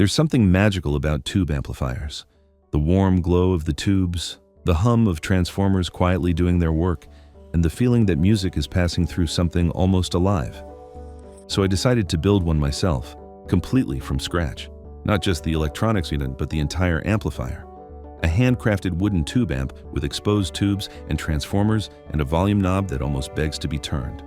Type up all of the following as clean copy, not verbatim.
There's something magical about tube amplifiers. The warm glow of the tubes, the hum of transformers quietly doing their work, and the feeling that music is passing through something almost alive. So I decided to build one myself, completely from scratch. Not just the electronics unit, but the entire amplifier. A handcrafted wooden tube amp with exposed tubes and transformers and a volume knob that almost begs to be turned.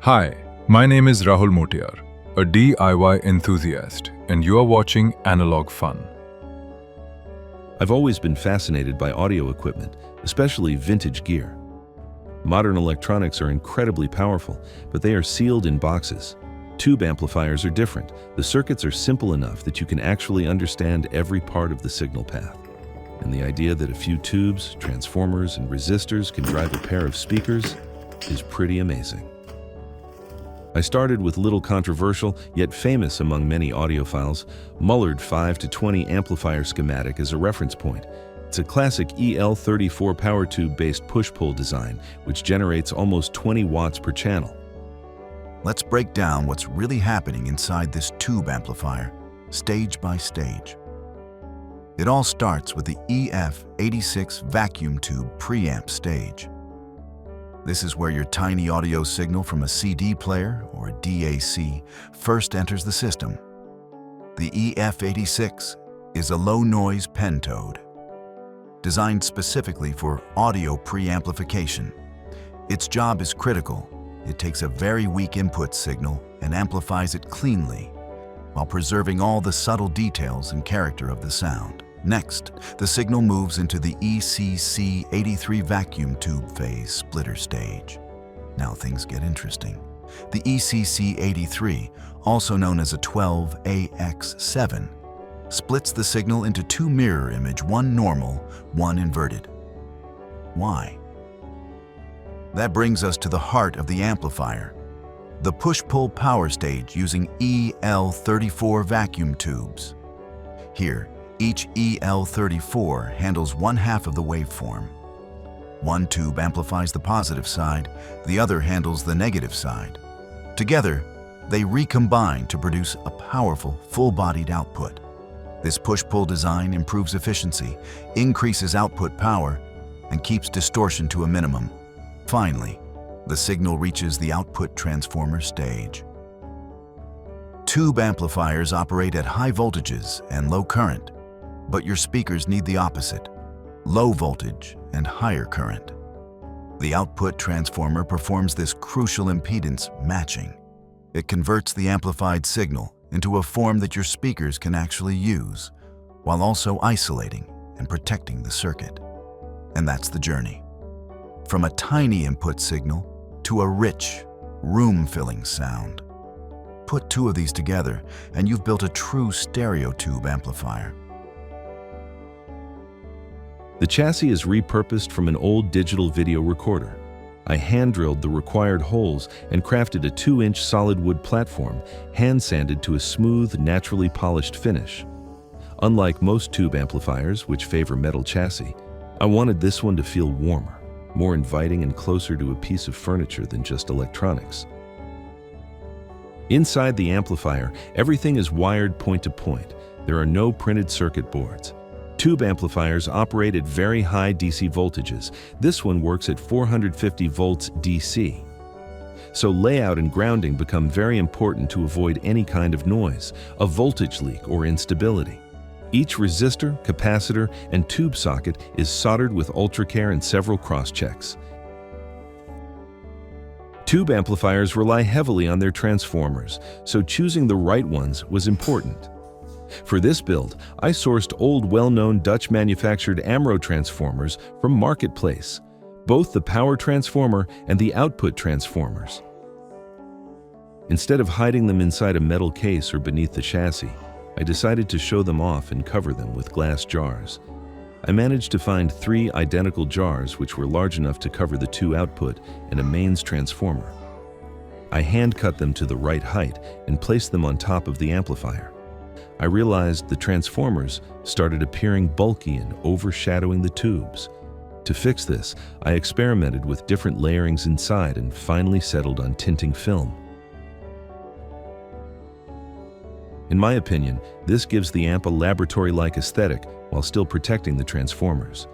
Hi, my name is Rahul Motiar, a DIY enthusiast, and you are watching Analog Fun. I've always been fascinated by audio equipment, especially vintage gear. Modern electronics are incredibly powerful, but they are sealed in boxes. Tube amplifiers are different. The circuits are simple enough that you can actually understand every part of the signal path. And the idea that a few tubes, transformers, and resistors can drive a pair of speakers is pretty amazing. I started with little controversial, yet famous among many audiophiles, Mullard 5 to 20 amplifier schematic as a reference point. It's a classic EL34 power tube-based push-pull design, which generates almost 20 watts per channel. Let's break down what's really happening inside this tube amplifier, stage by stage. It all starts with the EF86 vacuum tube preamp stage. This is where your tiny audio signal from a CD player or a DAC first enters the system. The EF86 is a low-noise pentode, designed specifically for audio preamplification. Its job is critical. It takes a very weak input signal and amplifies it cleanly, while preserving all the subtle details and character of the sound. Next, the signal moves into the ECC83 vacuum tube phase splitter stage. Now things get interesting. The ECC83, also known as a 12AX7, splits the signal into two mirror image, one normal, one inverted. Why? That brings us to the heart of the amplifier, the push-pull power stage using EL34 vacuum tubes. Here, each EL34 handles one half of the waveform. One tube amplifies the positive side, the other handles the negative side. Together, they recombine to produce a powerful, full-bodied output. This push-pull design improves efficiency, increases output power, and keeps distortion to a minimum. Finally, the signal reaches the output transformer stage. Tube amplifiers operate at high voltages and low current, but your speakers need the opposite, low voltage and higher current. The output transformer performs this crucial impedance matching. It converts the amplified signal into a form that your speakers can actually use, while also isolating and protecting the circuit. And that's the journey. From a tiny input signal to a rich, room-filling sound. Put two of these together and you've built a true stereo tube amplifier. The chassis is repurposed from an old digital video recorder. I hand-drilled the required holes and crafted a 2-inch solid wood platform, hand-sanded to a smooth, naturally polished finish. Unlike most tube amplifiers, which favor metal chassis, I wanted this one to feel warmer, more inviting and closer to a piece of furniture than just electronics. Inside the amplifier, everything is wired point to point. There are no printed circuit boards. Tube amplifiers operate at very high DC voltages. This one works at 450 volts DC. So layout and grounding become very important to avoid any kind of noise, a voltage leak, or instability. Each resistor, capacitor, and tube socket is soldered with ultra care and several cross-checks. Tube amplifiers rely heavily on their transformers, so choosing the right ones was important. For this build, I sourced old well-known Dutch-manufactured AMRO transformers from Marketplace, both the power transformer and the output transformers. Instead of hiding them inside a metal case or beneath the chassis, I decided to show them off and cover them with glass jars. I managed to find 3 identical jars which were large enough to cover the 2 output and a mains transformer. I hand-cut them to the right height and placed them on top of the amplifier. I realized the transformers started appearing bulky and overshadowing the tubes. To fix this, I experimented with different layerings inside and finally settled on tinting film. In my opinion, this gives the amp a laboratory-like aesthetic while still protecting the transformers.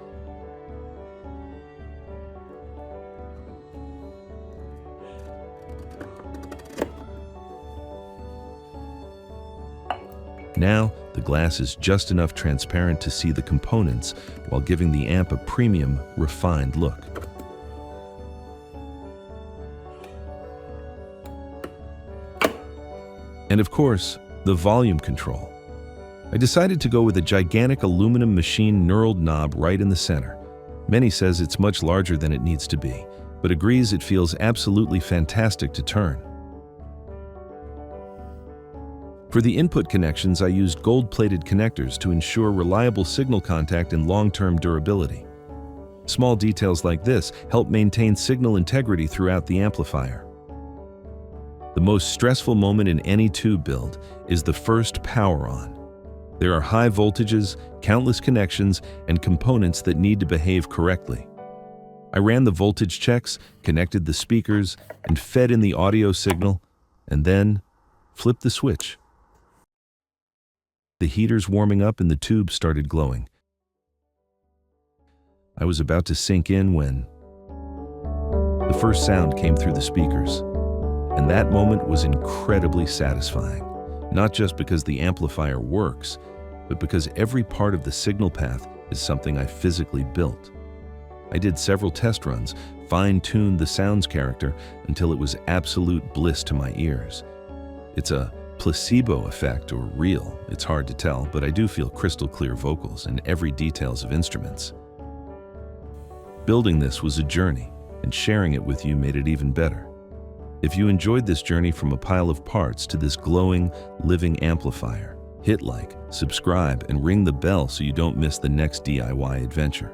Now, the glass is just enough transparent to see the components while giving the amp a premium, refined look. And of course, the volume control. I decided to go with a gigantic aluminum machine knurled knob right in the center. Many says it's much larger than it needs to be, but agrees it feels absolutely fantastic to turn. For the input connections, I used gold-plated connectors to ensure reliable signal contact and long-term durability. Small details like this help maintain signal integrity throughout the amplifier. The most stressful moment in any tube build is the first power on. There are high voltages, countless connections, and components that need to behave correctly. I ran the voltage checks, connected the speakers, and fed in the audio signal, and then flipped the switch. The heaters warming up and the tube started glowing. I was about to sink in when the first sound came through the speakers. And that moment was incredibly satisfying, not just because the amplifier works, but because every part of the signal path is something I physically built. I did several test runs, fine-tuned the sound's character until it was absolute bliss to my ears. It's a placebo effect or real, it's hard to tell, but I do feel crystal clear vocals and every details of instruments. Building this was a journey, and sharing it with you made it even better. If you enjoyed this journey from a pile of parts to this glowing, living amplifier, hit like, subscribe, and ring the bell so you don't miss the next DIY adventure.